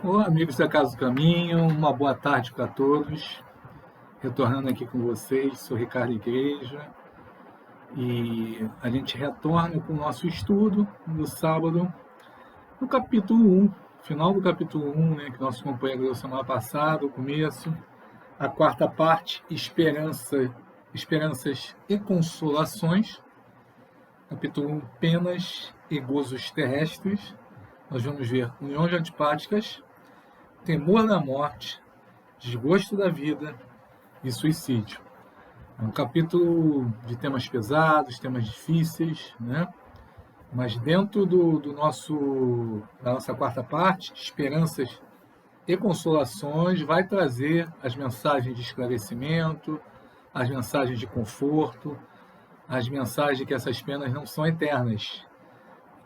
Olá, amigos da Casa do Caminho, uma boa tarde para todos. Retornando aqui com vocês, sou Ricardo Igreja e a gente retorna com o nosso estudo do sábado, no capítulo 1, final do capítulo 1, né, que nosso companheiro deu semana passada, o começo, a quarta parte, Esperanças e Consolações, capítulo 1, Penas e Gozos Terrestres. Nós vamos ver uniões antipáticas, temor da morte, desgosto da vida e suicídio. É um capítulo de temas pesados, temas difíceis, né? Mas dentro da nossa quarta parte, esperanças e consolações, vai trazer as mensagens de esclarecimento, as mensagens de conforto, as mensagens de que essas penas não são eternas,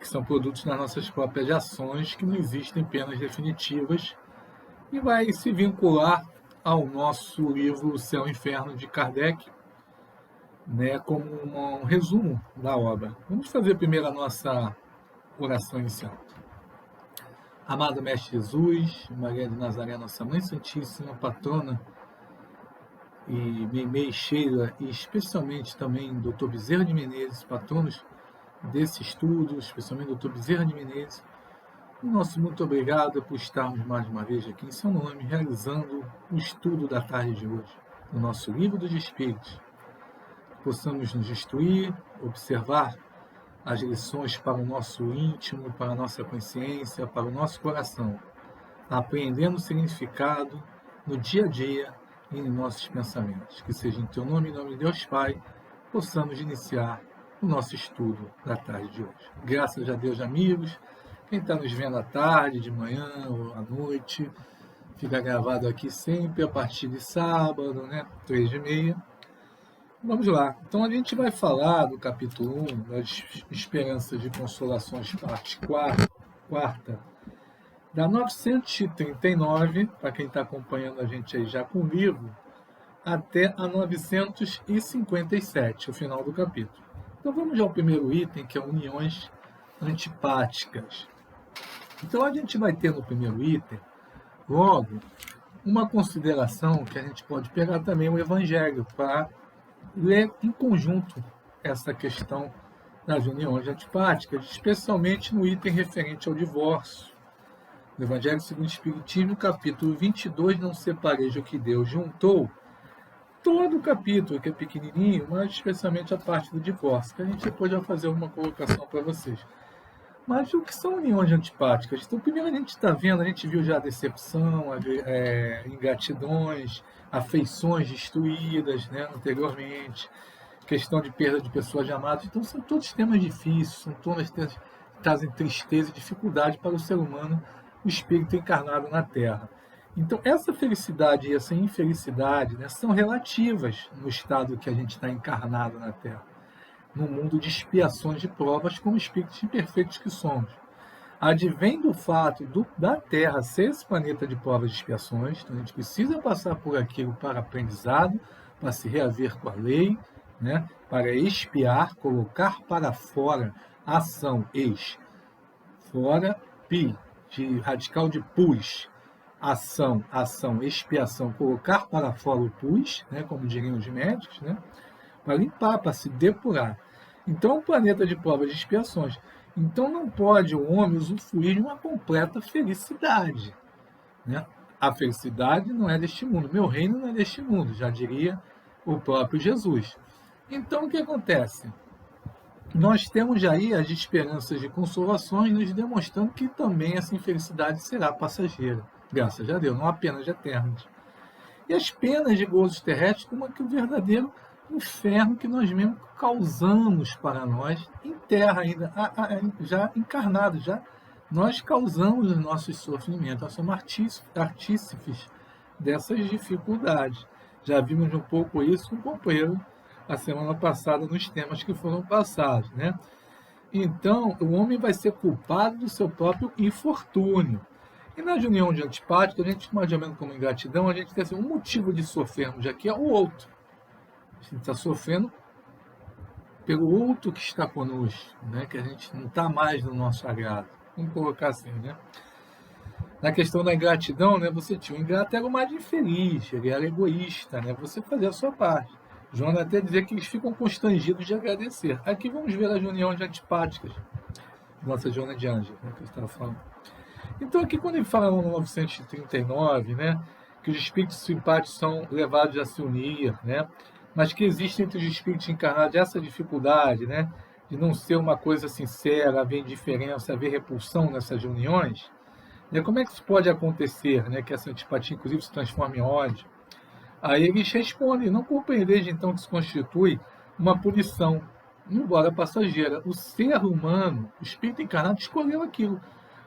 que são produtos das nossas próprias ações, que não existem penas definitivas, e vai se vincular ao nosso livro O Céu e o Inferno, de Kardec, né, como um resumo da obra. Vamos fazer primeiro a nossa oração inicial. Amado Mestre Jesus, Maria de Nazaré, nossa Mãe Santíssima, patrona, e Meimei Sheila, e especialmente também Dr. Bezerra de Menezes, patronos desse estudo, especialmente Dr. Bezerra de Menezes, nosso muito obrigado por estarmos mais uma vez aqui em seu nome, realizando o estudo da tarde de hoje, no nosso Livro dos Espíritos. Possamos nos instruir, observar as lições para o nosso íntimo, para a nossa consciência, para o nosso coração, apreendendo o significado no dia a dia e em nossos pensamentos. Que seja em teu nome, em nome de Deus Pai, possamos iniciar o nosso estudo da tarde de hoje. Graças a Deus, amigos. Quem está nos vendo à tarde, de manhã ou à noite, fica gravado aqui sempre a partir de sábado, né? 3h30. Vamos lá. Então a gente vai falar do capítulo 1, das Esperanças de Consolações, parte 4, da 939, para quem está acompanhando a gente aí já com o livro, até a 957, o final do capítulo. Então vamos ao primeiro item, que é uniões antipáticas. Então a gente vai ter no primeiro item, logo, uma consideração que a gente pode pegar também o Evangelho, para ler em conjunto essa questão das uniões antipáticas, especialmente no item referente ao divórcio. No Evangelho segundo o Espiritismo, capítulo 22, não separeis o que Deus juntou, todo o capítulo, que é pequenininho, mas especialmente a parte do divórcio, que a gente depois vai fazer uma colocação para vocês. Mas o que são uniões antipáticas? Então, primeiro a gente está vendo, a gente viu já a decepção, ingratidões, afeições destruídas, né, anteriormente, questão de perda de pessoas amadas. Então, são todos temas difíceis, são todos temas que trazem tristeza e dificuldade para o ser humano, o espírito encarnado na Terra. Então, essa felicidade e essa infelicidade, né, são relativas no estado que a gente está encarnado na Terra, no mundo de expiações de provas, como espíritos imperfeitos que somos. Advém do fato da Terra ser esse planeta de provas e expiações, então a gente precisa passar por aquilo para aprendizado, para se reaver com a lei, né? Para expiar, colocar para fora ação, fora, pi, de radical de pus, ação, expiação, colocar para fora o pus, né? Como diriam os médicos, né? Para limpar, para se depurar. Então, é um planeta de provas e expiações. Então, não pode o homem usufruir de uma completa felicidade, né? A felicidade não é deste mundo. Meu reino não é deste mundo, já diria o próprio Jesus. Então, o que acontece? Nós temos aí as esperanças de consolações nos demonstrando que também essa infelicidade será passageira. Graças a Deus, não apenas eternas. E as penas de gozos terrestres como que o verdadeiro inferno que nós mesmos causamos para nós em terra ainda, já encarnado, já nós causamos os nossos sofrimentos, nós somos artífices dessas dificuldades. Já vimos um pouco isso com o companheiro a semana passada nos temas que foram passados, né? Então, o homem vai ser culpado do seu próprio infortúnio. E na união de antipática, a gente, mais ou menos como ingratidão, a gente tem assim, um motivo de sofrermos aqui é o outro. A gente está sofrendo pelo outro que está conosco, né? Que a gente não está mais no nosso agrado. Vamos colocar assim, né? Na questão da ingratidão, né, você tinha o ingrato era o mais infeliz, ele era egoísta, né, você fazia a sua parte. Joana até dizia que eles ficam constrangidos de agradecer. Aqui vamos ver as uniões antipáticas, nossa Joana de Ângeles, né, que eu estava falando. Então aqui quando ele fala no 939, né, que os espíritos simpáticos são levados a se unir, né, mas que existe entre os espíritos encarnados essa dificuldade, né, de não ser uma coisa sincera, haver indiferença, haver repulsão nessas uniões, né, como é que isso pode acontecer, né, que essa antipatia inclusive se transforme em ódio? Aí eles respondem, não compreendeis então que se constitui uma punição, embora passageira. O ser humano, o espírito encarnado, escolheu aquilo.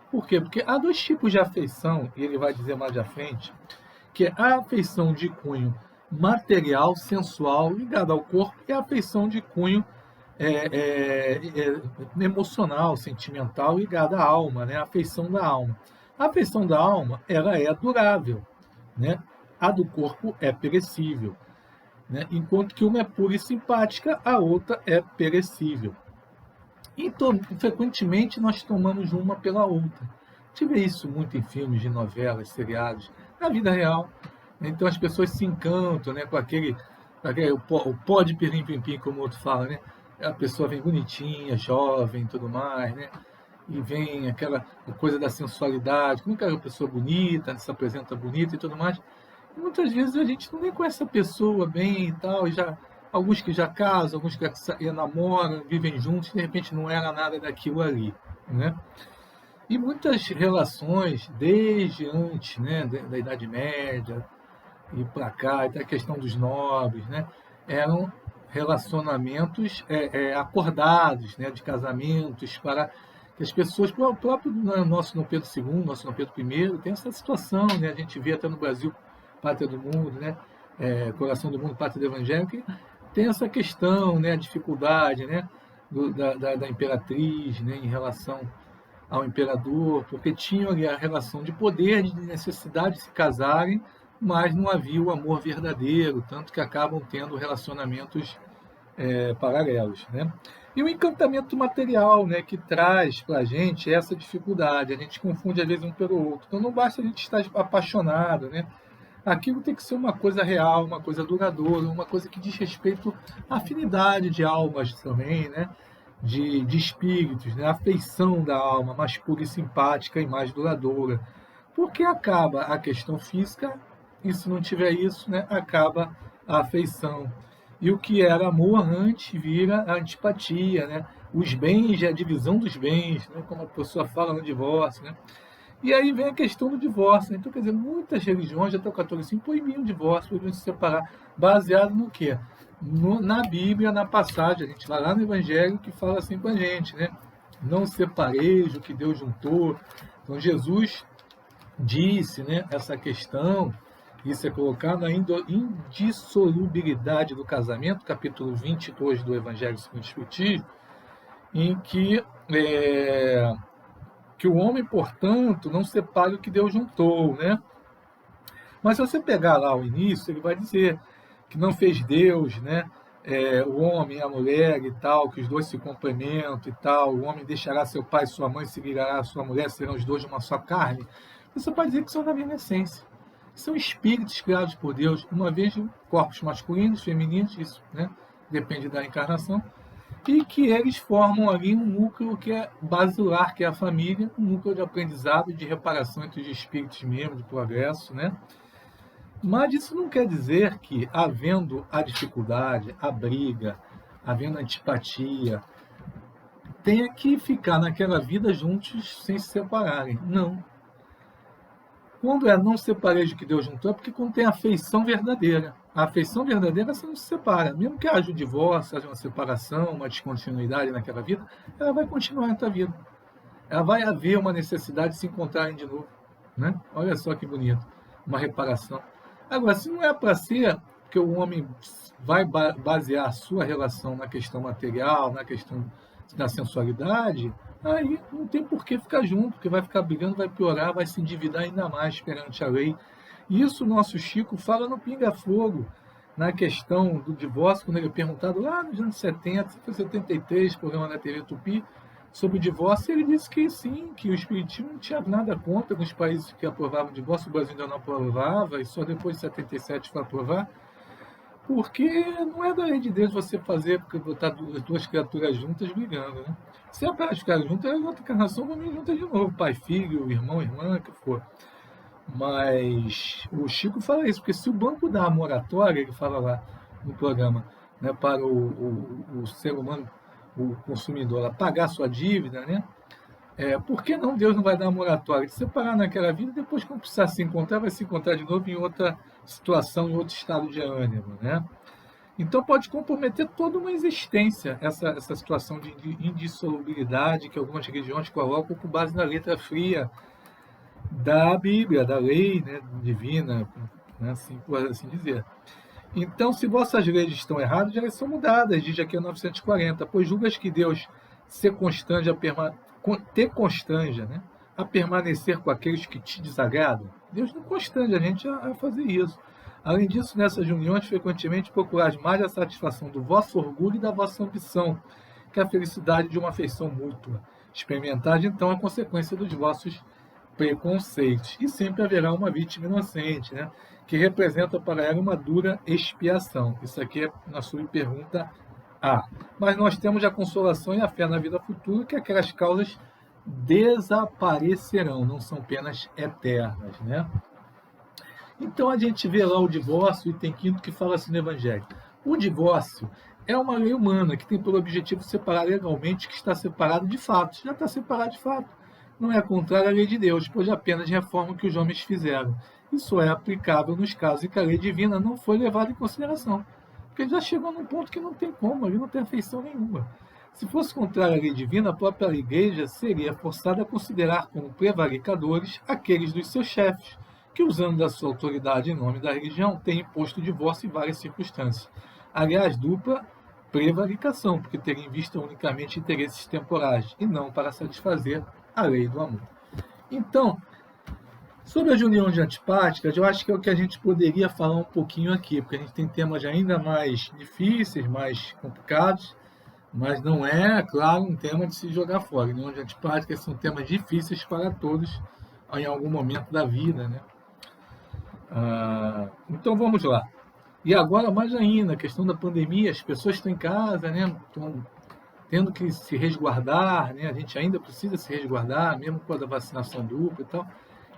Por quê? Porque há dois tipos de afeição, e ele vai dizer mais à frente, que é a afeição de cunho material, sensual, ligada ao corpo, e a afeição de cunho emocional, sentimental, ligada à alma, né? A afeição da alma. A afeição da alma, ela é durável, né? A do corpo é perecível, né? Enquanto que uma é pura e simpática, a outra é perecível. Então, frequentemente nós tomamos uma pela outra. A gente vê isso muito em filmes, de novelas, seriados, na vida real. Então as pessoas se encantam, né, com aquele o pó de pirlim-pim-pim, como o outro fala, né? A pessoa vem bonitinha, jovem, tudo mais, né? E vem aquela coisa da sensualidade, como é uma pessoa bonita, se apresenta bonita e tudo mais. E muitas vezes a gente não nem conhece a pessoa bem e tal, e já alguns que já casam, alguns que já namoram, vivem juntos, e de repente não era nada daquilo ali, né? E muitas relações, desde antes, né, da Idade Média e para cá, até a questão dos nobres, né, eram relacionamentos acordados, né, de casamentos, para que as pessoas, o próprio nosso Dom Pedro II, nosso Dom Pedro I, tem essa situação, né, a gente vê até no Brasil, Pátria do Mundo, né, Coração do Mundo, Pátria do Evangelho, que tem essa questão, né, a dificuldade, né, da imperatriz, né, em relação ao imperador, porque tinham ali a relação de poder, de necessidade de se casarem, mas não havia o amor verdadeiro, tanto que acabam tendo relacionamentos paralelos, né? E o encantamento material, né, que traz para a gente essa dificuldade, a gente confunde às vezes um pelo outro. Então não basta a gente estar apaixonado, né? Aquilo tem que ser uma coisa real, uma coisa duradoura, uma coisa que diz respeito à afinidade de almas também, né? De espíritos, né? A afeição da alma mais pura e simpática e mais duradoura. Porque acaba a questão física, e se não tiver isso, né? Acaba a afeição. E o que era amor antes vira a antipatia, né? Os bens, a divisão dos bens, né? Como a pessoa fala no divórcio, né? E aí vem a questão do divórcio. Então, quer dizer, muitas religiões, até o catolicismo, proibiam o divórcio, proibiam se separar, baseado no quê? Na Bíblia, na passagem, a gente vai lá no Evangelho que fala assim com a gente, né? Não separeis o que Deus juntou. Então, Jesus disse, né, essa questão, isso é colocado na indissolubilidade do casamento, capítulo 22 do Evangelho segundo o Espiritismo, em que o homem, portanto, não separe o que Deus juntou, né? Mas se você pegar lá o início, ele vai dizer que não fez Deus, né? O homem e a mulher e tal, que os dois se complementam e tal, o homem deixará seu pai e sua mãe, seguirá a sua mulher, serão os dois de uma só carne. Você pode dizer que são da mesma essência. São espíritos criados por Deus, uma vez de corpos masculinos, femininos, isso, né? Depende da encarnação, e que eles formam ali um núcleo que é basilar, que é a família, um núcleo de aprendizado, de reparação entre os espíritos mesmo, de progresso, né? Mas isso não quer dizer que, havendo a dificuldade, a briga, havendo a antipatia, tenha que ficar naquela vida juntos sem se separarem. Não. Quando não separeis do que Deus juntou, é porque quando tem afeição verdadeira. A afeição verdadeira você não se separa. Mesmo que haja um divórcio, haja uma separação, uma descontinuidade naquela vida, ela vai continuar na tua vida. Ela vai haver uma necessidade de se encontrarem de novo. Né? Olha só que bonito. Uma reparação. Agora, se não é para ser, porque o homem vai basear a sua relação na questão material, na questão da sensualidade, aí não tem por que ficar junto, porque vai ficar brigando, vai piorar, vai se endividar ainda mais perante a lei. E isso o nosso Chico fala no Pinga Fogo, na questão do divórcio, quando ele é perguntado lá nos anos 70, foi 73, programa da TV Tupi, sobre o divórcio, ele disse que sim, que o Espiritismo não tinha nada contra nos países que aprovavam o divórcio, o Brasil ainda não aprovava, e só depois de 77 foi aprovar, porque não é da lei de Deus você fazer, porque botar duas criaturas juntas brigando, né? Se é para elas ficarem juntas, em outra encarnação vão vir juntas de novo, pai, filho, irmão, irmã, o que for. Mas o Chico fala isso, porque se o banco dá a moratória, ele fala lá no programa, né, para o ser humano, o consumidor, pagar sua dívida, né? Por que não Deus não vai dar a moratória? De separar naquela vida, depois quando precisar se encontrar, vai se encontrar de novo em outra situação, em outro estado de ânimo, né? Então pode comprometer toda uma existência, essa situação de indissolubilidade que algumas religiões colocam com base na letra fria da Bíblia, da lei, né, divina, né, assim, por assim dizer. Então, se vossas leis estão erradas, elas são mudadas, diz aqui a 940, pois julgas que Deus te constranja, né, a permanecer com aqueles que te desagradam? Deus não constrange a gente a fazer isso. Além disso, nessas reuniões, frequentemente procurais mais a satisfação do vosso orgulho e da vossa ambição, que a felicidade de uma afeição mútua. Experimentai, então, a consequência dos vossos preconceitos. E sempre haverá uma vítima inocente, né, que representa para ela uma dura expiação. Isso aqui é na sua pergunta A. Mas nós temos a consolação e a fé na vida futura, que aquelas causas desaparecerão, não são penas eternas, né? Então a gente vê lá o divórcio, item 5 que fala assim no Evangelho. O divórcio é uma lei humana que tem por objetivo separar legalmente o que está separado de fato. Já está separado de fato. Não é contrário à lei de Deus, pois apenas reforma o que os homens fizeram. Isso é aplicável nos casos em que a lei divina não foi levada em consideração. Porque já chegou num ponto que não tem como, ali não tem afeição nenhuma. Se fosse contrário à lei divina, a própria igreja seria forçada a considerar como prevaricadores aqueles dos seus chefes, que, usando da sua autoridade em nome da religião, têm imposto o divórcio em várias circunstâncias. Aliás, dupla prevaricação, porque teria em vista unicamente interesses temporais, e não para satisfazer a lei do amor. Então, sobre as uniões antipáticas, eu acho que é o que a gente poderia falar um pouquinho aqui, porque a gente tem temas ainda mais difíceis, mais complicados, mas não é, claro, um tema de se jogar fora. Uniões antipáticas são temas difíceis para todos em algum momento da vida, né? Então vamos lá. E agora, mais ainda, a questão da pandemia, as pessoas estão em casa, né? Estão tendo que se resguardar, né? A gente ainda precisa se resguardar, mesmo com a vacinação dupla e tal.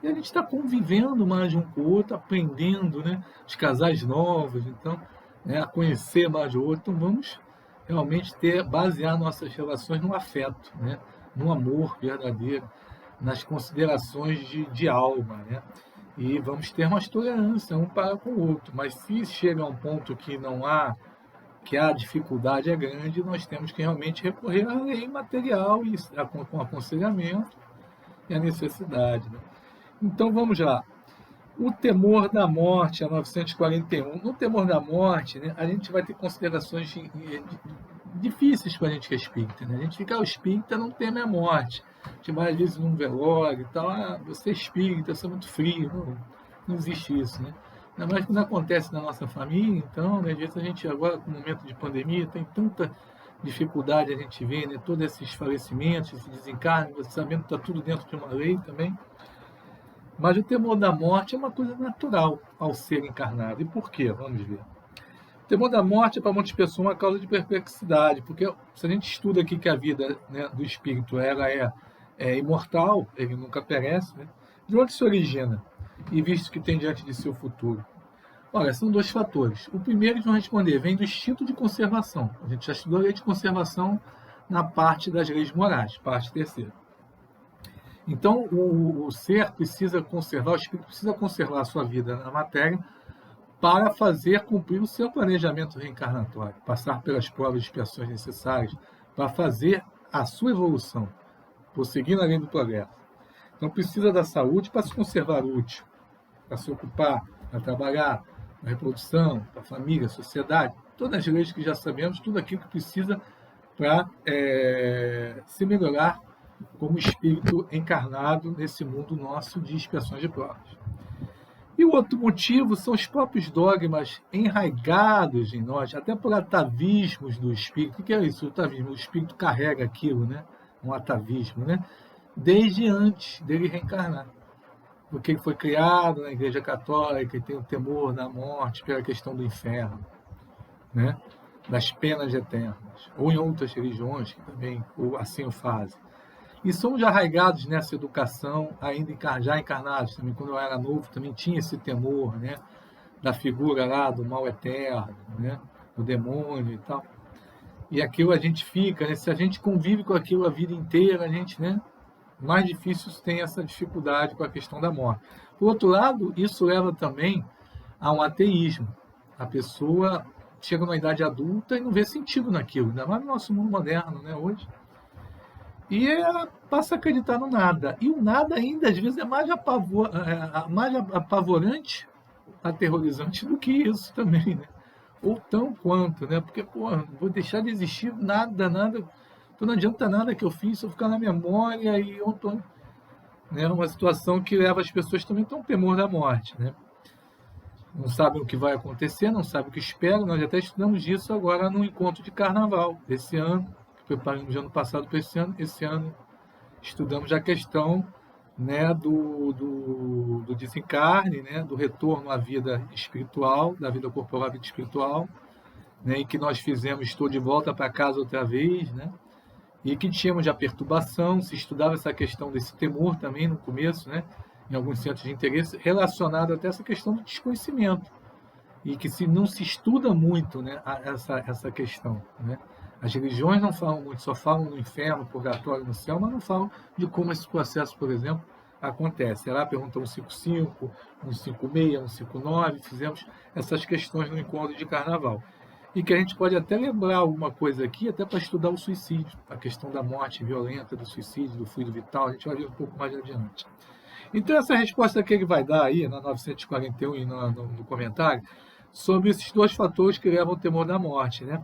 E a gente está convivendo mais um com o outro, aprendendo, né? Os casais novos, então, né? A conhecer mais o outro. Então vamos realmente basear nossas relações no afeto, né? No amor verdadeiro, nas considerações de alma, né? E vamos ter mais tolerância um para com o outro. Mas se chega a um ponto que a dificuldade é grande, nós temos que realmente recorrer à lei material e com aconselhamento e a necessidade, né? Então vamos lá. O temor da morte, a 941. No temor da morte, né, a gente vai ter considerações difíceis para a gente que é espírita, né? A gente fica, o espírita não teme a morte. A gente vai às vezes num velório e tal, você é espírita, você é muito frio. Não existe isso, né? Ainda mais quando acontece na nossa família, então, né, às vezes a gente agora, com o momento de pandemia, tem tanta dificuldade a gente vê, né, todos esses falecimentos, esse desencarne, você sabendo que está tudo dentro de uma lei também. Mas o temor da morte é uma coisa natural ao ser encarnado. E por quê? Vamos ver. O temor da morte é para muitas pessoas uma causa de perplexidade, porque se a gente estuda aqui que a vida, né, do espírito ela é imortal, ele nunca perece, né? De onde se origina? E visto que tem diante de seu futuro? Olha, são dois fatores. O primeiro que vão responder vem do instinto de conservação. A gente já estudou a lei de conservação na parte das leis morais, parte terceira. Então, o ser precisa conservar, o espírito precisa conservar a sua vida na matéria para fazer cumprir o seu planejamento reencarnatório, passar pelas provas e expiações necessárias para fazer a sua evolução, prosseguir na lei do progresso. Então, precisa da saúde para se conservar útil, para se ocupar, para trabalhar, para a reprodução, para a família, a sociedade, todas as leis que já sabemos, tudo aquilo que precisa para se melhorar como espírito encarnado nesse mundo nosso de expiações de provas. E o outro motivo são os próprios dogmas enraigados em nós, até por atavismos do espírito. O que é isso? O atavismo, o espírito carrega aquilo, né? um atavismo, né? Desde antes dele reencarnar. Porque ele foi criado na Igreja Católica e tem o temor da morte pela questão do inferno, né? Das penas eternas, ou em outras religiões que também assim o fazem. E somos arraigados nessa educação, ainda já encarnados também. Quando eu era novo, também tinha esse temor, né? Da figura lá do mal eterno, né? Do demônio e tal. E aquilo a gente fica, né? Se a gente convive com aquilo a vida inteira, a gente, né? Mais difícil tem essa dificuldade com a questão da morte. Por outro lado, isso leva também a um ateísmo. A pessoa chega numa idade adulta e não vê sentido naquilo, ainda mais no nosso mundo moderno, né, hoje. E ela passa a acreditar no nada. E o nada ainda, às vezes, é mais apavorante, aterrorizante do que isso também, né? Ou tão quanto, né? Porque, pô, vou deixar de existir nada, então não adianta nada que eu fiz, se eu ficar na memória e eu tô, né? Uma situação que leva as pessoas também a um temor da morte, né? Não sabem o que vai acontecer, não sabem o que esperam. Nós até estudamos isso agora no encontro de carnaval desse ano, que preparamos de ano passado para esse ano. Esse ano estudamos a questão, né, do desencarne, né, do retorno à vida espiritual, da vida corporal à vida espiritual, né, em que nós fizemos Estou de Volta para Casa Outra Vez, né, e que tínhamos a perturbação, se estudava essa questão desse temor também no começo, né, em alguns centros de interesse, relacionado até essa questão do desconhecimento, e que não se estuda muito, né, essa questão, né. As religiões não falam muito, só falam no inferno, purgatório, no céu, mas não falam de como esse processo, por exemplo, acontece. Ela perguntou 155, 156, 159, fizemos essas questões no encontro de carnaval. E que a gente pode até lembrar alguma coisa aqui, até para estudar o suicídio, a questão da morte violenta, do suicídio, do fluido vital, a gente vai ver um pouco mais adiante. Então, essa resposta que ele vai dar aí, na 941 e no comentário, sobre esses dois fatores que levam ao temor da morte, né?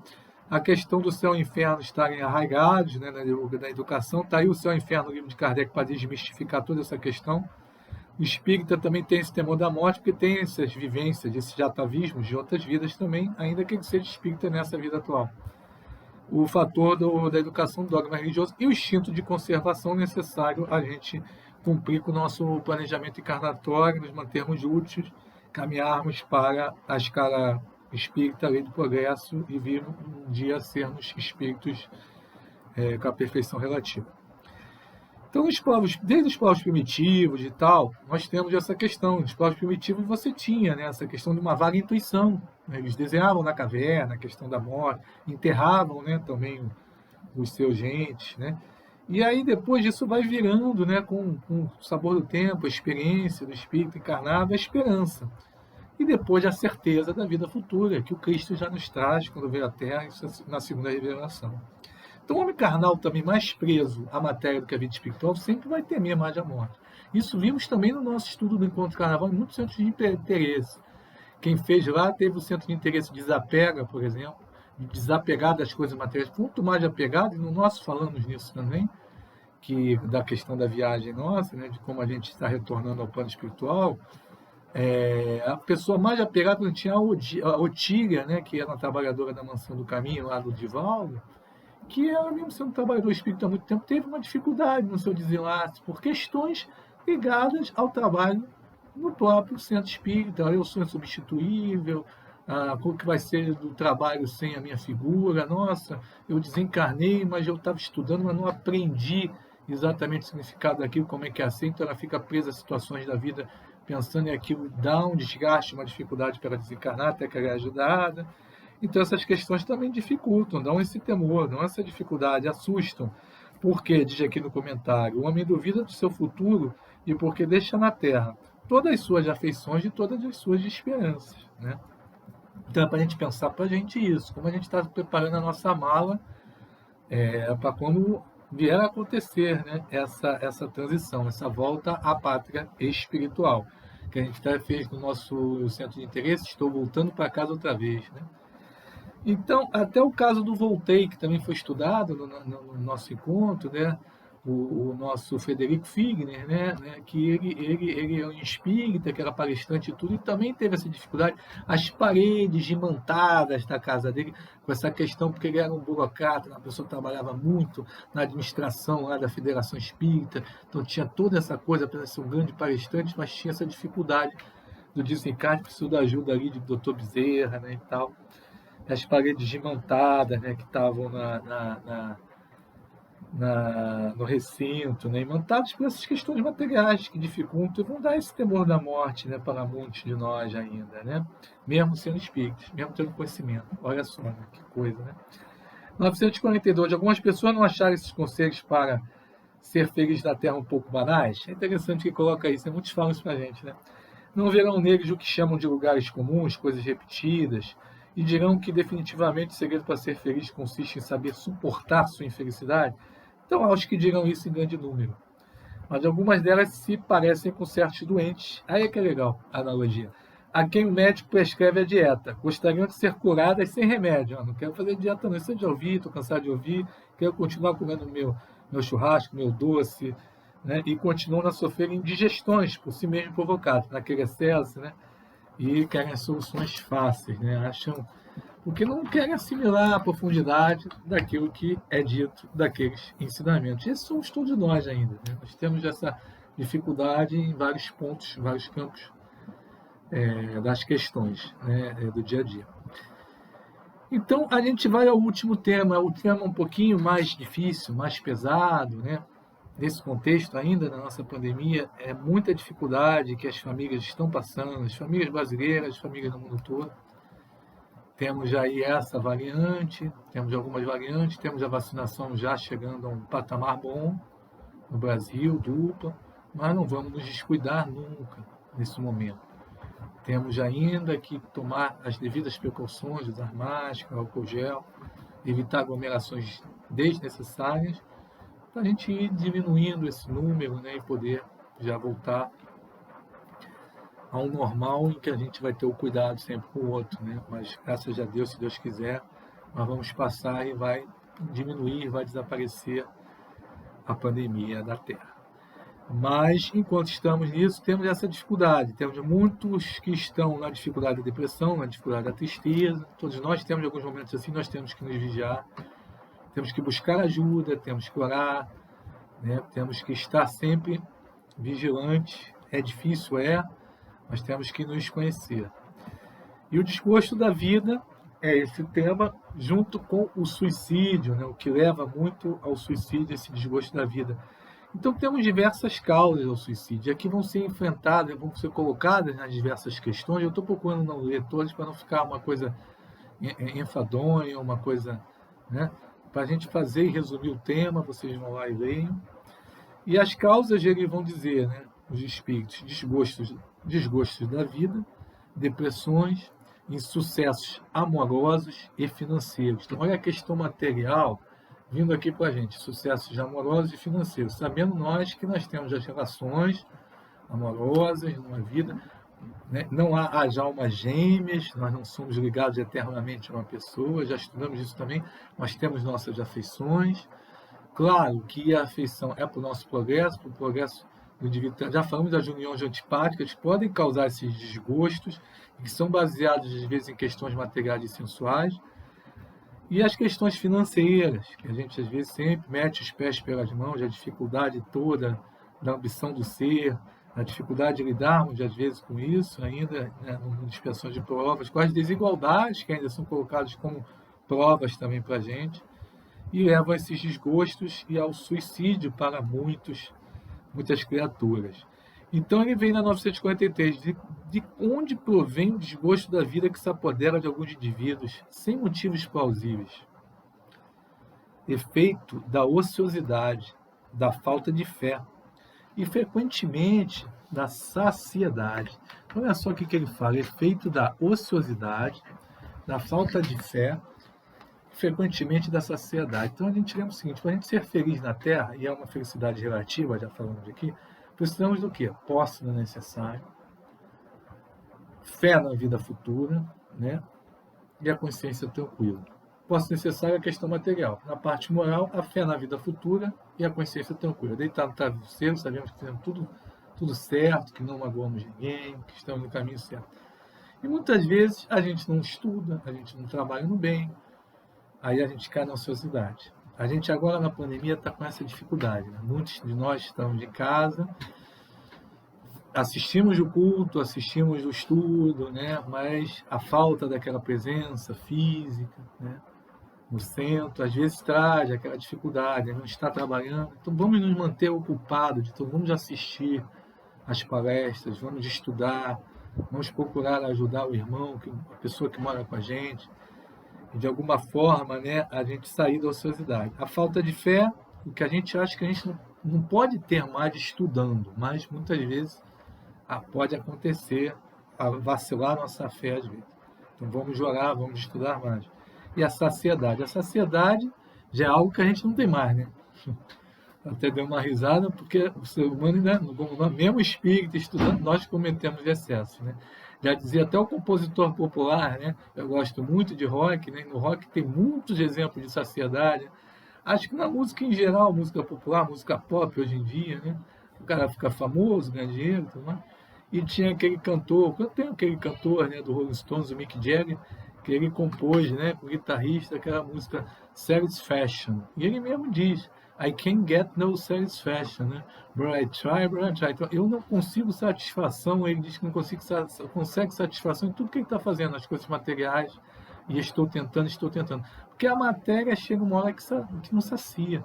A questão do céu e inferno estarem arraigados, né, na educação. Está aí o Céu e Inferno, no livro de Kardec, para desmistificar toda essa questão. O espírita também tem esse temor da morte, porque tem essas vivências, esses atavismos de outras vidas também, ainda que ele seja espírita nessa vida atual. O fator da educação do dogma religioso e o instinto de conservação necessário a gente cumprir com o nosso planejamento encarnatório, nos mantermos úteis, caminharmos para a escala espírita, lei do progresso, e vir um dia sermos espíritos com a perfeição relativa. Então, desde os povos primitivos e tal, nós temos essa questão. Nos povos primitivos você tinha, né, essa questão de uma vaga intuição. Né? Eles desenhavam na caverna a questão da morte, enterravam, né, também os seus entes, né? E aí depois disso vai virando, né, com o sabor do tempo, a experiência do espírito encarnado, a esperança. E depois a certeza da vida futura, que o Cristo já nos traz quando veio à Terra, isso na segunda revelação. Então, o homem carnal também mais preso à matéria do que a vida espiritual sempre vai temer mais a morte. Isso vimos também no nosso estudo do Encontro Carnaval, em muitos centros de interesse. Quem fez lá teve o centro de interesse Desapega, por exemplo, de desapegar das coisas materiais, muito mais apegado, e no nosso falamos nisso também, que da questão da viagem nossa, né, de como a gente está retornando ao plano espiritual. A pessoa mais apegada, quando tinha a Otília, né, que era uma trabalhadora da Mansão do Caminho, lá do Divaldo, que ela, mesmo sendo trabalhadora espírita há muito tempo, teve uma dificuldade no seu desenlace, por questões ligadas ao trabalho no próprio centro espírita. Eu sou insubstituível, como que vai ser do trabalho sem a minha figura? Nossa, eu desencarnei, mas eu estava estudando, mas não aprendi exatamente o significado daquilo, como é que é assim, então ela fica presa a situações da vida, pensando em aquilo, dá um desgaste, uma dificuldade para desencarnar, até que ela é ajudada. Então, essas questões também dificultam, dão esse temor, dão essa dificuldade, assustam. Porque, diz aqui no comentário, o homem duvida do seu futuro e porque deixa na terra todas as suas afeições e todas as suas esperanças, né? Então, é para a gente pensar para a gente isso, como a gente está preparando a nossa mala para quando vier a acontecer, né, essa transição, essa volta à pátria espiritual, que a gente fez no nosso centro de interesse, Estou Voltando para Casa Outra Vez, né? Então, até o caso do Voltei, que também foi estudado no nosso encontro, né? o nosso Frederico Figner, né, que ele é um espírita, que era palestrante e tudo, e também teve essa dificuldade, as paredes imantadas da casa dele, com essa questão, porque ele era um burocrata, uma pessoa que trabalhava muito na administração lá da Federação Espírita, então tinha toda essa coisa, apesar de ser um grande palestrante, mas tinha essa dificuldade do desencarte, precisou da ajuda ali de Dr. Bezerra, né, e tal, as paredes imantadas, né, que estavam no recinto, né, imantados por essas questões materiais que dificultam e vão dar esse temor da morte, né, para muitos de nós ainda, né, mesmo sendo espíritos, mesmo tendo conhecimento. Olha só, né, que coisa, né? 942. Algumas pessoas não acharam esses conselhos para ser feliz na Terra um pouco banais. É interessante que coloca isso, muitos falam isso para a gente, né? Não verão neles o que chamam de lugares comuns, coisas repetidas, e dirão que definitivamente o segredo para ser feliz consiste em saber suportar sua infelicidade. Então, aos que dirão isso em grande número. Mas algumas delas se parecem com certos doentes. Aí é que é legal a analogia. A quem o médico prescreve a dieta. Gostariam de ser curadas sem remédio. Não quero fazer dieta não, isso é de ouvir, estou cansado de ouvir, quero continuar comendo meu churrasco, meu doce, né? E continuam a sofrer indigestões por si mesmo provocadas, naquele excesso, né? E querem soluções fáceis, né? Acham, porque não querem assimilar a profundidade daquilo que é dito, daqueles ensinamentos. Esses somos todos nós ainda, né? Nós temos essa dificuldade em vários pontos, vários campos das questões, né, do dia a dia. Então, a gente vai ao último tema, o tema um pouquinho mais difícil, mais pesado, né? Nesse contexto ainda, na nossa pandemia, é muita dificuldade que as famílias estão passando, as famílias brasileiras, as famílias do mundo todo. Temos aí essa variante, temos algumas variantes, temos a vacinação já chegando a um patamar bom no Brasil, dupla, mas não vamos nos descuidar nunca nesse momento. Temos ainda que tomar as devidas precauções, usar máscara, álcool gel, evitar aglomerações desnecessárias, para a gente ir diminuindo esse número, né, e poder já voltar ao normal, em que a gente vai ter o cuidado sempre com o outro, né? Mas graças a Deus, se Deus quiser, nós vamos passar e vai diminuir, vai desaparecer a pandemia da Terra. Mas, enquanto estamos nisso, temos essa dificuldade. Temos muitos que estão na dificuldade da depressão, na dificuldade da tristeza. Todos nós temos alguns momentos assim, nós temos que nos vigiar, temos que buscar ajuda, temos que orar, né? Temos que estar sempre vigilantes. É difícil, mas temos que nos conhecer. E o desgosto da vida é esse tema, junto com o suicídio, né? O que leva muito ao suicídio, esse desgosto da vida. Então, temos diversas causas ao suicídio. Aqui vão ser enfrentadas, vão ser colocadas nas diversas questões. Eu estou procurando não ler todas para não ficar uma coisa enfadonha, uma coisa, né? Para a gente fazer e resumir o tema, vocês vão lá e leiam. E as causas, eles vão dizer, né? Os espíritos, desgostos da vida, depressões, insucessos amorosos e financeiros. Então, olha a questão material vindo aqui para a gente, sucessos amorosos e financeiros, sabendo nós que nós temos as relações amorosas numa vida, né? Não há as almas gêmeas, nós não somos ligados eternamente a uma pessoa, já estudamos isso também, nós temos nossas afeições. Claro que a afeição é para o nosso progresso, para o progresso do indivíduo. Já falamos das uniões antipáticas, que podem causar esses desgostos, que são baseados, às vezes, em questões materiais e sensuais. E as questões financeiras, que a gente, às vezes, sempre mete os pés pelas mãos, a dificuldade toda da ambição do ser, a dificuldade de lidarmos, às vezes, com isso, ainda, né, no dispersão de provas, com as desigualdades que ainda são colocadas como provas também para a gente, e levam a esses desgostos e ao suicídio para muitas criaturas. Então ele vem na 943, de onde provém o desgosto da vida que se apodera de alguns indivíduos sem motivos plausíveis. Efeito da ociosidade, da falta de fé e, frequentemente, da saciedade. Então, olha só o que ele fala, efeito da ociosidade, da falta de fé, frequentemente da saciedade. Então a gente lembra o seguinte, para a gente ser feliz na Terra, e é uma felicidade relativa, já falamos aqui, precisamos do quê? Posse no necessário, fé na vida futura, né? E a consciência tranquila. posse necessária é a questão material. Na parte moral, a fé na vida futura e a consciência tranquila. Deitar no travesseiro, sabemos que fizemos tudo certo, que não magoamos ninguém, que estamos no caminho certo. E muitas vezes a gente não estuda, a gente não trabalha no bem, aí a gente cai na ociosidade. A gente agora na pandemia está com essa dificuldade. Né? Muitos de nós estamos de casa, assistimos o culto, assistimos o estudo, né? Mas a falta daquela presença física, né? No centro, às vezes traz aquela dificuldade, não está trabalhando. Então vamos nos manter ocupados, então vamos assistir as palestras, vamos estudar, vamos procurar ajudar o irmão, a pessoa que mora com a gente, e de alguma forma, né, a gente sair da ociosidade. A falta de fé, o que a gente acha que a gente não pode ter mais estudando, mas muitas vezes pode acontecer, vacilar nossa fé às vezes. Então vamos orar, vamos estudar mais. E a saciedade. A saciedade já é algo que a gente não tem mais, né? Até deu uma risada, porque o ser humano, ainda, no mesmo espírito, estudando, nós cometemos excessos, né? Já dizia até o compositor popular, né? Eu gosto muito de rock, né? No rock tem muitos exemplos de saciedade. Acho que na música em geral, música popular, música pop hoje em dia, né? O cara fica famoso, ganha dinheiro, tudo mais. E tinha aquele cantor, tem aquele cantor, né, do Rolling Stones, o Mick Jagger, que ele compôs, né, com o guitarrista, aquela música Satisfaction. E ele mesmo diz, I can't get no satisfaction, né? But I try. Então, eu não consigo satisfação, ele diz que não consegue satisfação em tudo que ele está fazendo, nas coisas materiais, e estou tentando. Porque a matéria chega uma hora que não sacia.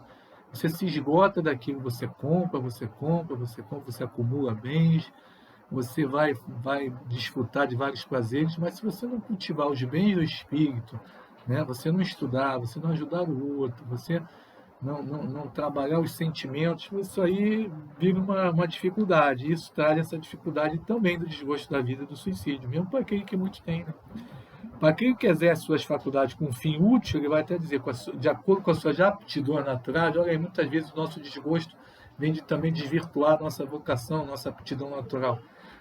Você se esgota daquilo, você compra, você acumula bens, você vai desfrutar de vários prazeres, mas se você não cultivar os bens do espírito, né, você não estudar, você não ajudar o outro, você não trabalhar os sentimentos, isso aí vira uma dificuldade. Isso traz essa dificuldade também do desgosto da vida e do suicídio, mesmo para aquele que muito tem. Né? Para aquele que exerce suas faculdades com um fim útil, ele vai até dizer, de acordo com as suas aptidões naturais, olha aí, muitas vezes o nosso desgosto vem de também desvirtuar nossa vocação, nossa aptidão natural.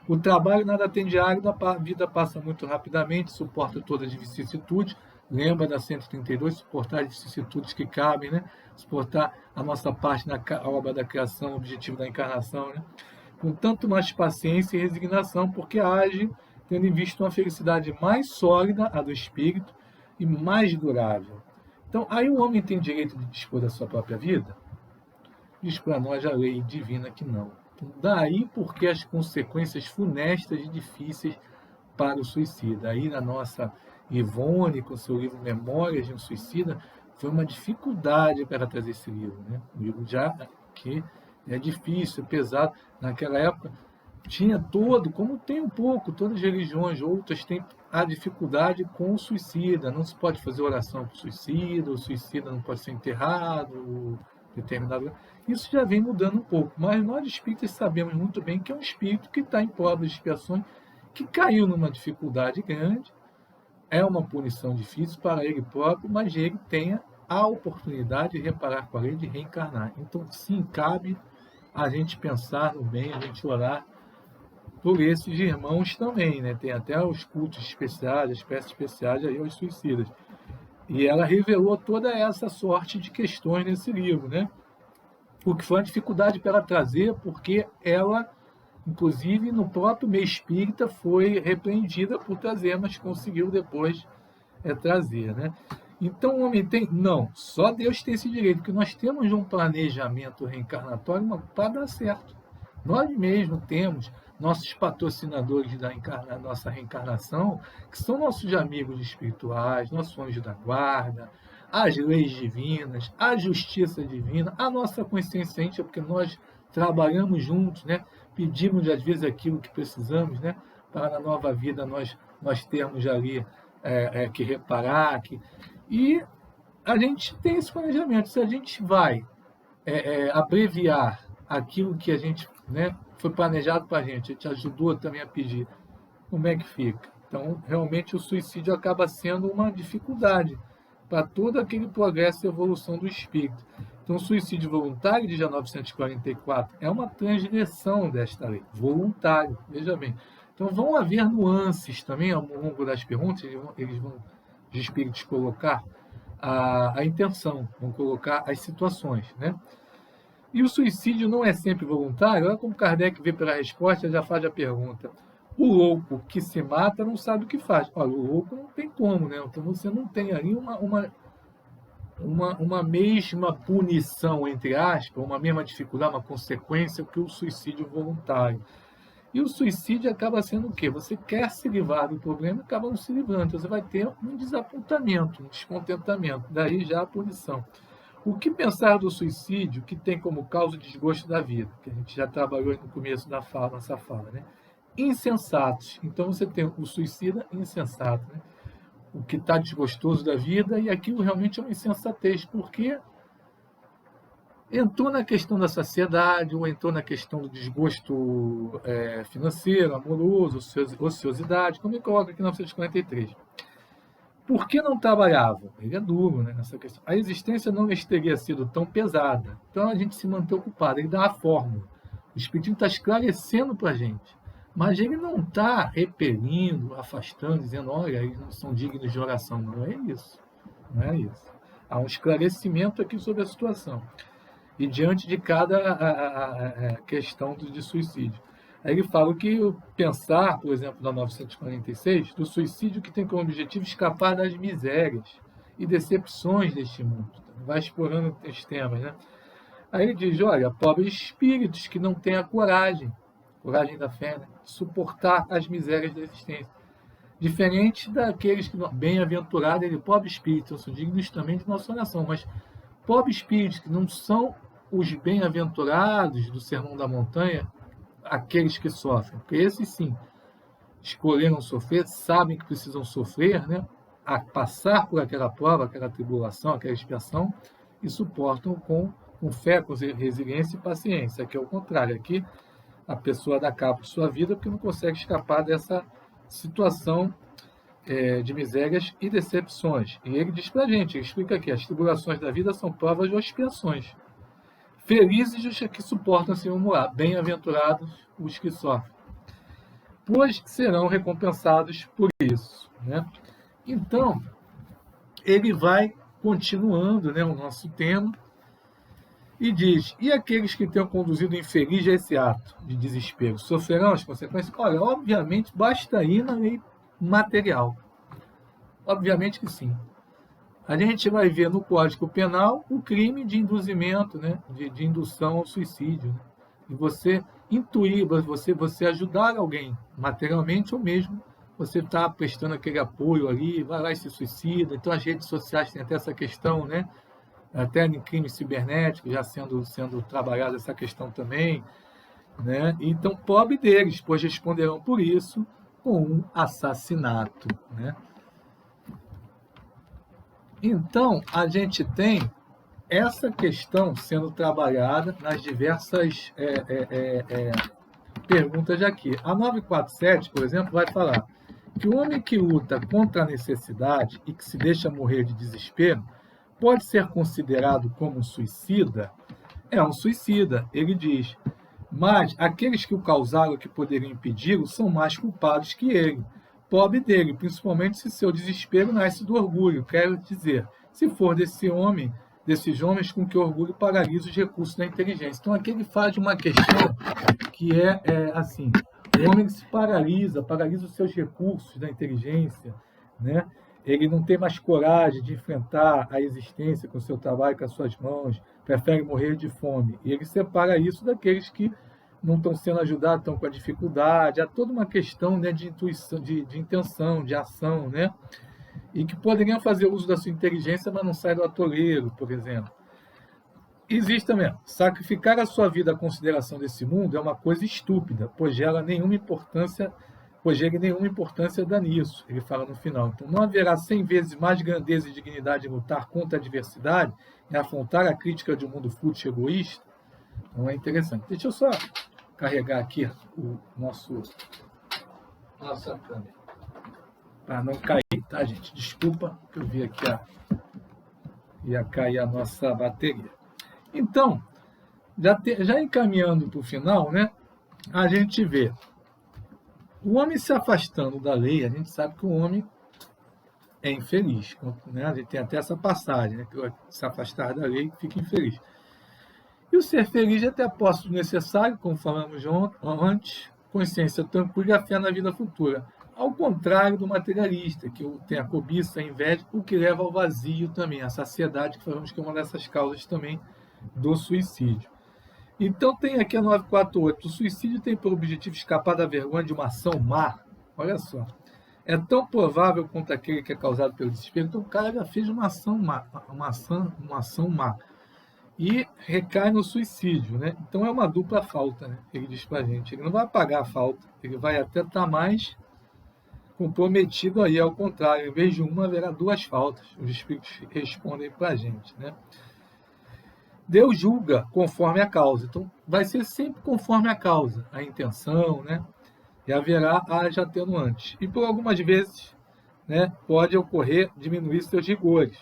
O trabalho nada tem diário, a vida passa muito rapidamente, suporta todas as vicissitudes. Lembra da 132, suportar as vicissitudes que cabem, né? Suportar a nossa parte na obra da criação, o objetivo da encarnação, né? Com tanto mais paciência e resignação, porque age tendo em vista uma felicidade mais sólida, a do espírito, e mais durável. Então, aí o homem tem direito de dispor da sua própria vida? Diz para nós a lei divina que não. Então, daí porque as consequências funestas e difíceis para o suicida. Aí na nossa Ivone, com seu livro Memórias de um Suicida, foi uma dificuldade para trazer esse livro. Né? Um livro já que é difícil, é pesado. Naquela época tinha como tem um pouco, todas as religiões, outras têm a dificuldade com o suicida. Não se pode fazer oração para o suicida não pode ser enterrado, determinado. Isso já vem mudando um pouco, mas nós espíritas sabemos muito bem que é um espírito que está em provas e expiações, que caiu numa dificuldade grande, é uma punição difícil para ele próprio, mas ele tenha a oportunidade de reparar com a lei de reencarnar. Então, sim, cabe a gente pensar no bem, a gente orar por esses irmãos também, né? Tem até os cultos especiais, as peças especiais aí aos suicidas. E ela revelou toda essa sorte de questões nesse livro, né? O que foi uma dificuldade para ela trazer, porque ela, inclusive, no próprio meio espírita, foi repreendida por trazer, mas conseguiu depois trazer, né? Então, o homem tem... Não, só Deus tem esse direito, porque nós temos um planejamento reencarnatório para dar certo. Nós mesmos temos nossos patrocinadores da nossa reencarnação, que são nossos amigos espirituais, nossos anjos da guarda, as leis divinas, a justiça divina, a nossa consciência íntima, porque nós trabalhamos juntos, né? Pedimos às vezes aquilo que precisamos, né? Para na nova vida nós termos ali que reparar. E a gente tem esse planejamento. Se a gente vai abreviar aquilo que a gente, né, foi planejado para a gente ajudou também a pedir, como é que fica? Então, realmente, o suicídio acaba sendo uma dificuldade para todo aquele progresso e evolução do espírito. Então, o suicídio voluntário de 1944 é uma transgressão desta lei, voluntário, veja bem. Então, vão haver nuances também ao longo das perguntas, os espíritos colocar a intenção, vamos colocar as situações, né? E o suicídio não é sempre voluntário. Olha como Kardec vê pela resposta, já faz a pergunta. O louco que se mata não sabe o que faz. Olha, o louco não tem como, né? Então você não tem ali uma mesma punição, entre aspas, uma mesma dificuldade, uma consequência que o suicídio voluntário. E o suicídio acaba sendo o quê? Você quer se livrar do problema e acaba não se livrando. Então você vai ter um desapontamento, um descontentamento. Daí já a punição. O que pensar do suicídio que tem como causa o desgosto da vida? Que a gente já trabalhou no começo da fala, nossa fala, né? Insensatos. Então você tem o suicida insensato, né? O que está desgostoso da vida, e aquilo realmente é uma insensatez, porque entrou na questão da saciedade, ou entrou na questão do desgosto financeiro, amoroso, ociosidade, como ele coloca aqui em 1943. Por que não trabalhava? Ele é duro, né, nessa questão. A existência não lhes teria sido tão pesada. Então a gente se mantém ocupado. Ele dá a fórmula. O Espiritismo está esclarecendo para a gente. Mas ele não está repelindo, afastando, dizendo, olha, eles não são dignos de oração. Não é isso. Não é isso. Há um esclarecimento aqui sobre a situação. E diante de cada questão de suicídio. Aí ele fala que pensar, por exemplo, na 946, do suicídio que tem como objetivo escapar das misérias e decepções deste mundo. Vai explorando esses temas, né? Aí ele diz, olha, pobres espíritos que não têm a coragem da fé, né, de suportar as misérias da existência. Diferente daqueles que, bem-aventurados, ele, pobre espírito, são dignos também de nossa oração, mas pobres espíritos que não são os bem-aventurados do Sermão da Montanha, aqueles que sofrem, porque esses sim escolheram sofrer, sabem que precisam sofrer, né, a passar por aquela prova, aquela tribulação, aquela expiação, e suportam com fé, com resiliência e paciência. Aqui é o contrário, aqui a pessoa dá cabo de sua vida porque não consegue escapar dessa situação de misérias e decepções. E ele diz para a gente, ele explica aqui, as tribulações da vida são provas ou expiações. Felizes os que suportam sem murmurar, bem-aventurados os que sofrem, pois serão recompensados por isso, né? Então, ele vai continuando, né, o nosso tema e diz, e aqueles que tenham conduzido o infeliz a esse ato de desespero, sofrerão as consequências? Olha, obviamente, basta ir na lei material. Obviamente que sim. A gente vai ver no Código Penal o crime de induzimento, né, de indução ao suicídio. Né? E você intuir, você ajudar alguém materialmente ou mesmo você está prestando aquele apoio ali, vai lá e se suicida. Então as redes sociais têm até essa questão, né? Até em crime cibernético já sendo trabalhada essa questão também. Né? Então, pobre deles, pois responderão por isso com um assassinato. Né? Então, a gente tem essa questão sendo trabalhada nas diversas perguntas aqui. A 947, por exemplo, vai falar que o homem que luta contra a necessidade e que se deixa morrer de desespero pode ser considerado como um suicida? É um suicida, ele diz. Mas aqueles que o causaram, que poderiam impedi-lo, são mais culpados que ele. Pobre dele, principalmente se seu desespero nasce do orgulho. Quero dizer, se for desses homens com que o orgulho paralisa os recursos da inteligência. Então aqui ele faz uma questão que é assim, o homem se paralisa os seus recursos da inteligência, né? Ele não tem mais coragem de enfrentar a existência com o seu trabalho, com as suas mãos, prefere morrer de fome. E ele separa isso daqueles que não estão sendo ajudados, estão com a dificuldade. Há toda uma questão, né, de intuição, de intenção, de ação, né? E que poderiam fazer uso da sua inteligência, mas não saem do atoleiro, por exemplo. Existe também, sacrificar a sua vida à consideração desse mundo é uma coisa estúpida, pois gera nenhuma importância dá nisso, ele fala no final. Então, não haverá 100 vezes mais grandeza e dignidade em lutar contra a adversidade e afrontar a crítica de um mundo fútil e egoísta? Então, é interessante. Deixa eu só carregar aqui nossa câmera, para não cair, tá, gente? Desculpa, que eu vi aqui ia cair a nossa bateria. Então, já encaminhando para o final, né, a gente vê o homem se afastando da lei. A gente sabe que o homem é infeliz, né? A gente tem até essa passagem, né? Que se afastar da lei fica infeliz. E o ser feliz é ter a posse do necessário, como falamos antes, consciência tranquila e a fé na vida futura. Ao contrário do materialista, que tem a cobiça, a inveja, o que leva ao vazio também, a saciedade, que falamos que é uma dessas causas também do suicídio. Então tem aqui a 948. O suicídio tem por objetivo escapar da vergonha de uma ação má. Olha só. É tão provável quanto aquele que é causado pelo desespero. Então o cara já fez uma ação má. Uma ação má. E recai no suicídio, né? Então é uma dupla falta, né? Ele diz pra gente. Ele não vai pagar a falta. Ele vai até estar mais comprometido aí, ao contrário. Em vez de uma, haverá duas faltas. Os espíritos respondem pra gente, né? Deus julga conforme a causa. Então, vai ser sempre conforme a causa, a intenção, né? E haverá as atenuantes. E por algumas vezes, né, pode ocorrer diminuir seus rigores.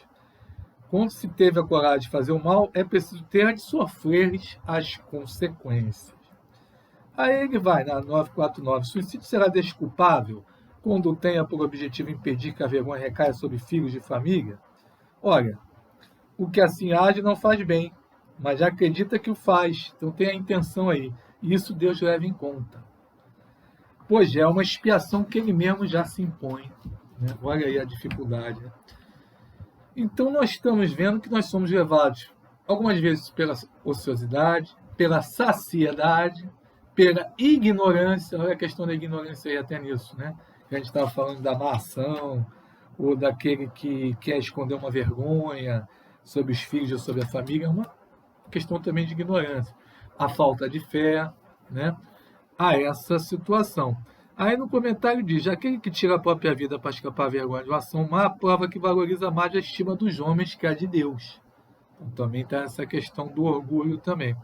Quando se teve a coragem de fazer o mal, é preciso ter de sofrer as consequências. Aí ele vai na 949. Suicídio será desculpável quando tenha por objetivo impedir que a vergonha recaia sobre filhos de família? Olha, o que assim age não faz bem, mas já acredita que o faz, então tem a intenção aí. E isso Deus leva em conta. Pois é uma expiação que ele mesmo já se impõe. Né? Olha aí a dificuldade. Né? Então nós estamos vendo que nós somos levados, algumas vezes pela ociosidade, pela saciedade, pela ignorância. Olha a questão da ignorância aí até nisso, né? A gente estava falando da má ação, ou daquele que quer esconder uma vergonha sobre os filhos ou sobre a família, é uma questão também de ignorância. A falta de fé, né? A essa situação. Aí no comentário diz, aquele que tira a própria vida para escapar a vergonha de uma ação má, prova que valoriza mais a estima dos homens que a de Deus. Então, também está essa questão do orgulho também.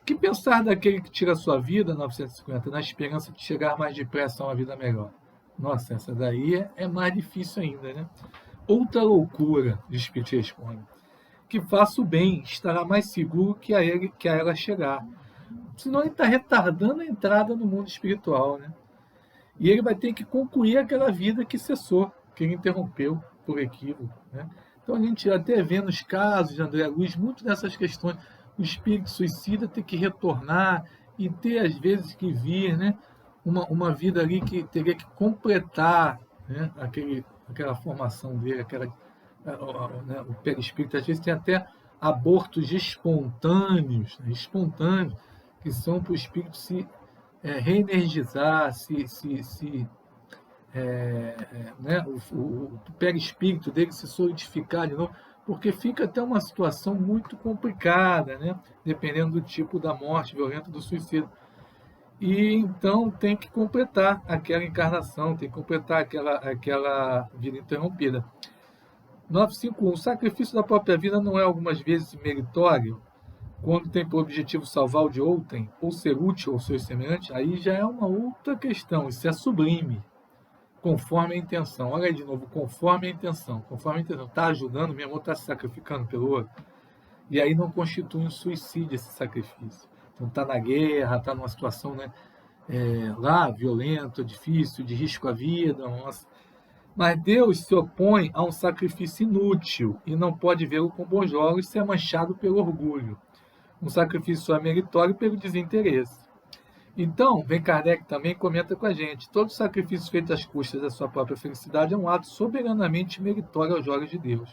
Que pensar daquele que tira a sua vida, 950, na esperança de chegar mais depressa a uma vida melhor? Nossa, essa daí é mais difícil ainda, né? Outra loucura, o Espírito responde. Que faça o bem, estará mais seguro que a ela chegar. Senão ele está retardando a entrada no mundo espiritual, né? E ele vai ter que concluir aquela vida que cessou, que ele interrompeu por equívoco, né? Então a gente até vê nos casos de André Luiz, muito dessas questões, o espírito suicida ter que retornar e ter às vezes que vir, né? Uma vida ali que teria que completar, né? Aquela formação dele, né? O perispírito às vezes tem até abortos espontâneos, né? Espontâneos, que são para o espírito se reenergizar, né, o perispírito dele se solidificar de novo, porque fica até uma situação muito complicada, né, dependendo do tipo da morte violenta do suicídio. E então tem que completar aquela encarnação, tem que completar aquela vida interrompida. 951. O sacrifício da própria vida não é algumas vezes meritório? Quando tem por objetivo salvar o de outrem, ou ser útil aos seus semelhantes, aí já é uma outra questão, isso é sublime, conforme a intenção. Olha aí de novo, conforme a intenção. Conforme a intenção, está ajudando mesmo ou está se sacrificando pelo outro? E aí não constitui um suicídio esse sacrifício. Então está na guerra, está numa situação, né, lá violenta, difícil, de risco à vida, nossa. Mas Deus se opõe a um sacrifício inútil e não pode vê-lo com bons olhos se é manchado pelo orgulho. Um sacrifício só é meritório pelo desinteresse. Então, vem Kardec também comenta com a gente, todo sacrifício feito às custas da sua própria felicidade é um ato soberanamente meritório aos olhos de Deus.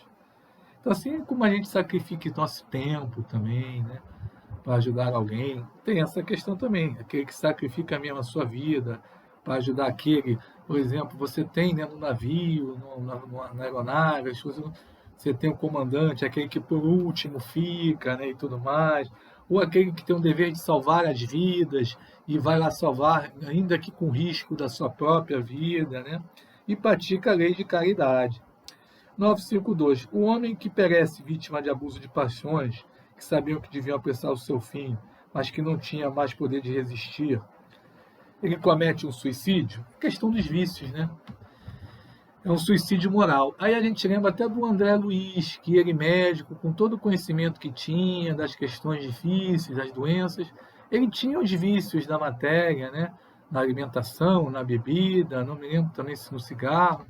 Então, assim como a gente sacrifica nosso tempo também, né, para ajudar alguém, tem essa questão também, aquele que sacrifica mesmo a sua vida para ajudar aquele, por exemplo, você tem, né, no navio, na aeronave, as coisas, você tem o comandante, aquele que por último fica, né, e tudo mais, ou aquele que tem o dever de salvar as vidas e vai lá salvar, ainda que com risco da sua própria vida, né, e pratica a lei de caridade. 952. O homem que perece vítima de abuso de paixões, que sabiam que deviam apressar o seu fim, mas que não tinha mais poder de resistir, ele comete um suicídio? Questão dos vícios, né? É um suicídio moral. Aí a gente lembra até do André Luiz, que ele médico, com todo o conhecimento que tinha das questões difíceis, das doenças, ele tinha os vícios da matéria, né? Na alimentação, na bebida, não me lembro também se no cigarro.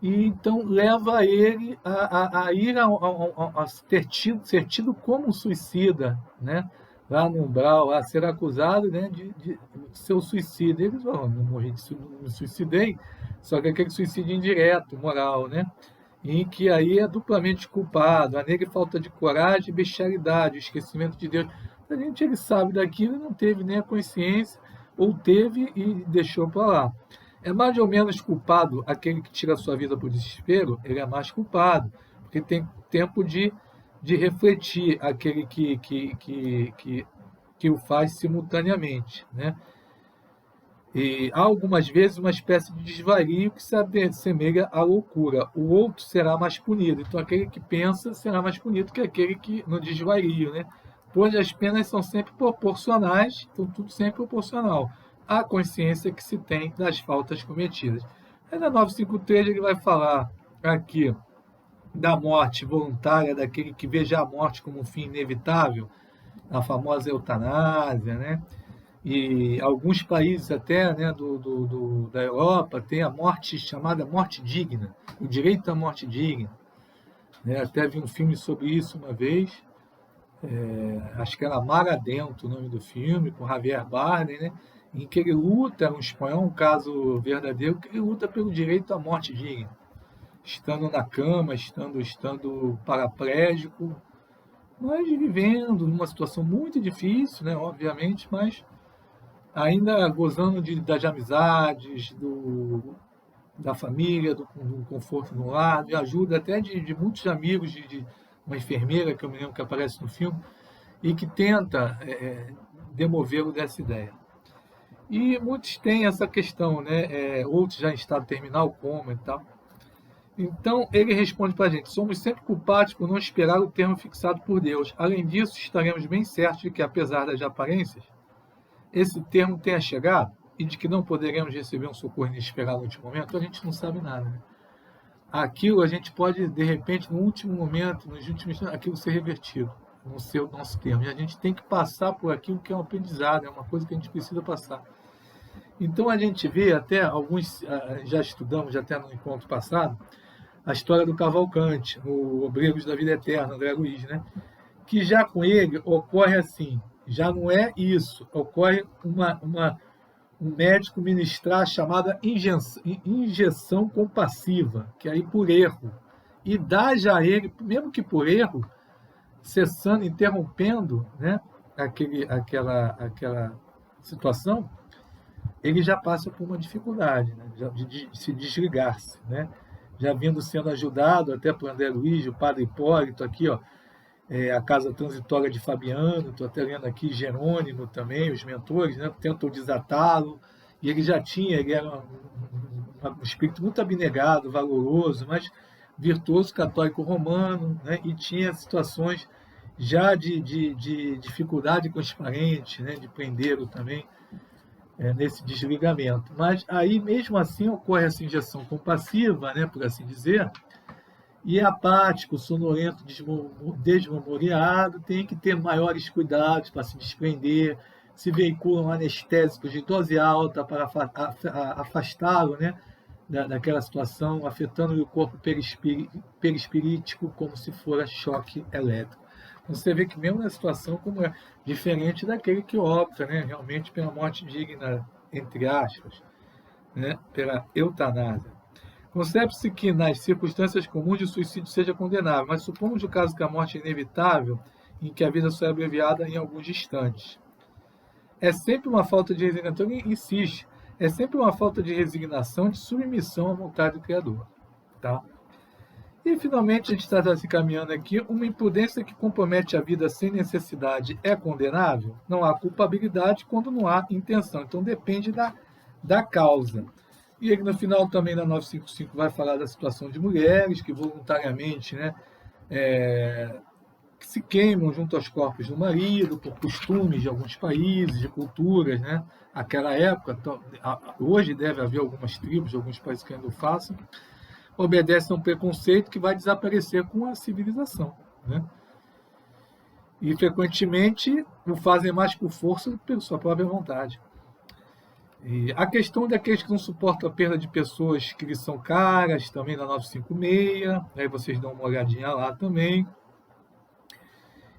e então leva ele a ir a ser tido como um suicida, né? Lá no umbral, a ser acusado, né, de ser um suicida. Eles falam, não morri, não me suicidei, só que aquele suicídio indireto, moral, né? Em que aí é duplamente culpado, a nele falta de coragem, bestialidade, o esquecimento de Deus. A gente ele sabe daquilo e não teve nem a consciência, ou teve e deixou para lá. É mais ou menos culpado aquele que tira a sua vida por desespero, ele é mais culpado, porque tem tempo de refletir aquele que o faz simultaneamente, né? E há algumas vezes uma espécie de desvario que se assemelha à loucura. O outro será mais punido. Então, aquele que pensa será mais punido que aquele que no desvario, né? Pois as penas são sempre proporcionais, então tudo sempre proporcional à consciência que se tem das faltas cometidas. Aí na 953 ele vai falar aqui da morte voluntária, daquele que veja a morte como um fim inevitável, a famosa eutanásia, né? E alguns países até, né, da Europa tem a morte chamada morte digna, o direito à morte digna, né? Até vi um filme sobre isso uma vez, acho que era Mar Adentro o nome do filme, com Javier Bardem, né? Em que ele luta, um espanhol, um caso verdadeiro, que ele luta pelo direito à morte digna, estando na cama, estando paraplégico, mas vivendo numa situação muito difícil, né, obviamente, mas ainda gozando das amizades, da família, do conforto no lar, de ajuda até de muitos amigos, de uma enfermeira, que eu me lembro que aparece no filme, e que tenta demovê-lo dessa ideia. E muitos têm essa questão, né? Outros já em estado terminal, coma e tal. Então, ele responde para a gente: somos sempre culpados por não esperar o termo fixado por Deus. Além disso, estaremos bem certos de que, apesar das aparências, esse termo tenha chegado e de que não poderemos receber um socorro inesperado no último momento. A gente não sabe nada, né? Aquilo a gente pode, de repente, no último momento, nos últimos aquilo ser revertido no seu nosso termo. E a gente tem que passar por aquilo que é um aprendizado, é uma coisa que a gente precisa passar. Então a gente vê até alguns, já estudamos até no encontro passado, a história do Cavalcante, o Obreiros da Vida Eterna, André Luiz, né? Que já com ele ocorre assim, já não é isso, ocorre um médico ministrar a chamada injeção compassiva, que é aí por erro, e dá já a ele, mesmo que por erro, cessando, interrompendo, né, aquela situação, ele já passa por uma dificuldade, né, de se desligar-se, né, já vindo sendo ajudado até por André Luiz, o padre Hipólito, aqui, ó, a Casa Transitória de Fabiano, estou até lendo aqui Jerônimo também, os mentores, né, tentam desatá-lo, e ele era um espírito muito abnegado, valoroso, mas virtuoso católico romano, né, e tinha situações já de dificuldade com os parentes, né, de prendê-lo também nesse desligamento. Mas aí, mesmo assim, ocorre essa injeção compassiva, né, por assim dizer, e apático, sonolento, desmemoriado, tem que ter maiores cuidados para se desprender, se veiculam anestésicos de dose alta para afastá-lo, né, daquela situação, afetando o corpo perispirítico como se fosse choque elétrico. Então, você vê que mesmo na situação como é diferente daquele que opta, né, realmente pela morte digna, entre aspas, né, pela eutanásia. Concebe-se que, nas circunstâncias comuns, o suicídio seja condenável, mas supomos o caso que a morte é inevitável, em que a vida só é abreviada em alguns instantes. É sempre uma falta de resignação, ele insiste, é sempre uma falta de resignação, de submissão à vontade do Criador. Tá? E, finalmente, a gente está se caminhando aqui, uma imprudência que compromete a vida sem necessidade é condenável? Não há culpabilidade quando não há intenção, então depende da causa. E ele, no final, também, na 955, vai falar da situação de mulheres que voluntariamente, né, que se queimam junto aos corpos do marido, por costumes de alguns países, de culturas, né? Aquela época, hoje deve haver algumas tribos, alguns países que ainda o façam, obedecem a um preconceito que vai desaparecer com a civilização, né? E, frequentemente, o fazem mais por força do que por sua própria vontade. E a questão daqueles que não suportam a perda de pessoas que lhes são caras, também na 956, aí vocês dão uma olhadinha lá também.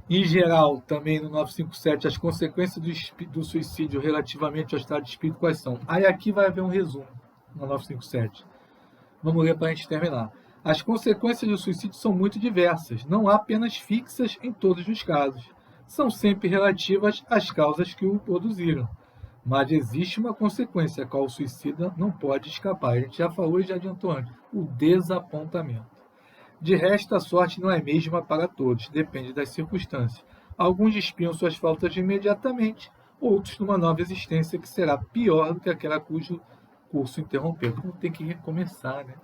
Em geral, também no 957, as consequências do suicídio relativamente ao estado de espírito, quais são? Aí aqui vai haver um resumo, no 957. Vamos ler para a gente terminar. As consequências do suicídio são muito diversas, não há penas fixas em todos os casos. São sempre relativas às causas que o produziram. Mas existe uma consequência a qual o suicida não pode escapar. A gente já falou e já adiantou antes. O desapontamento. De resto, a sorte não é a mesma para todos, depende das circunstâncias. Alguns espiam suas faltas imediatamente, outros numa nova existência que será pior do que aquela cujo curso interrompeu. Então tem que recomeçar, né?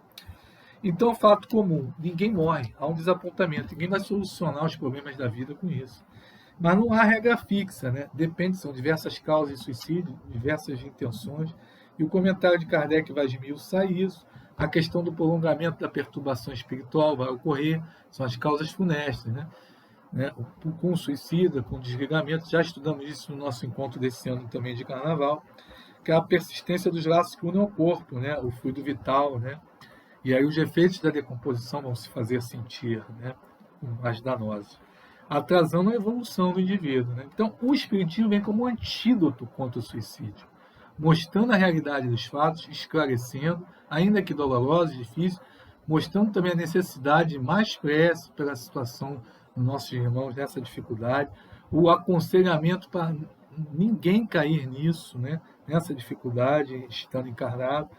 Então, fato comum, ninguém morre, há um desapontamento, ninguém vai solucionar os problemas da vida com isso. Mas não há regra fixa, né? Depende, são diversas causas de suicídio, diversas intenções, e o comentário de Kardec vai esmiuçar isso. A questão do prolongamento da perturbação espiritual vai ocorrer, são as causas funestas, né? Com o suicida, com o desligamento, já estudamos isso no nosso encontro desse ano também de Carnaval, que é a persistência dos laços que unem ao corpo, né? O fluido vital, né? E aí os efeitos da decomposição vão se fazer sentir, né? Mais danosos, atrasando a evolução do indivíduo, né? Então, o espiritismo vem como um antídoto contra o suicídio, mostrando a realidade dos fatos, esclarecendo, ainda que dolorosa e difícil, mostrando também a necessidade de mais prece pela situação dos nossos irmãos nessa dificuldade, o aconselhamento para ninguém cair nisso, né? Nessa dificuldade, estando encarnado.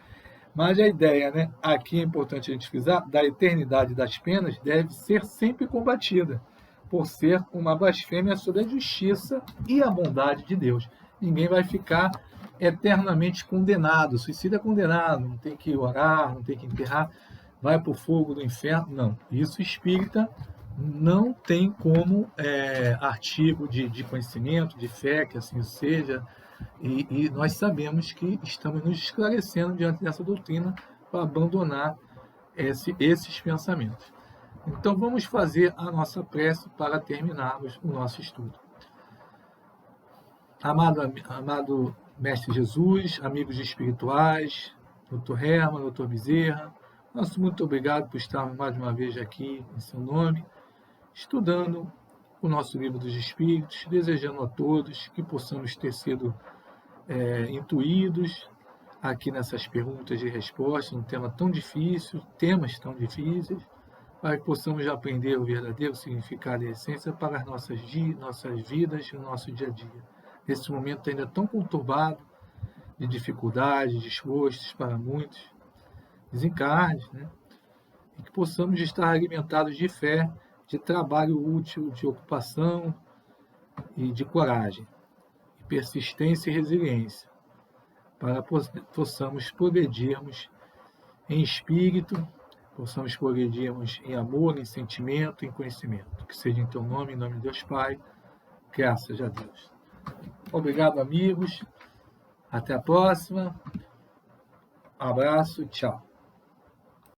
Mas a ideia, né, aqui é importante a gente frisar, da eternidade das penas deve ser sempre combatida, por ser uma blasfêmia sobre a justiça e a bondade de Deus. Ninguém vai ficar eternamente condenado. O suicídio é condenado, não tem que orar, não tem que enterrar, vai para o fogo do inferno. Não, isso espírita não tem como artigo de conhecimento, de fé, que assim seja. E nós sabemos que estamos nos esclarecendo diante dessa doutrina para abandonar esses pensamentos. Então, vamos fazer a nossa prece para terminarmos o nosso estudo. Amado Mestre Jesus, amigos espirituais, Dr. Herman, Dr. Bezerra, nosso muito obrigado por estarmos mais uma vez aqui em seu nome, estudando o nosso Livro dos Espíritos, desejando a todos que possamos ter sido intuídos aqui nessas perguntas e respostas, um tema tão difícil, temas tão difíceis, para que possamos aprender o verdadeiro significado e a essência para as nossas vidas e o nosso dia a dia. Nesse momento ainda tão conturbado, de dificuldades, desgostos para muitos, desencarnes, né? E que possamos estar alimentados de fé, de trabalho útil, de ocupação e de coragem, de persistência e resiliência, para possamos progredirmos em espírito, possamos progredirmos em amor, em sentimento, em conhecimento. Que seja em teu nome, em nome de Deus Pai, graças a Deus. Obrigado, amigos. Até a próxima. Um abraço, tchau.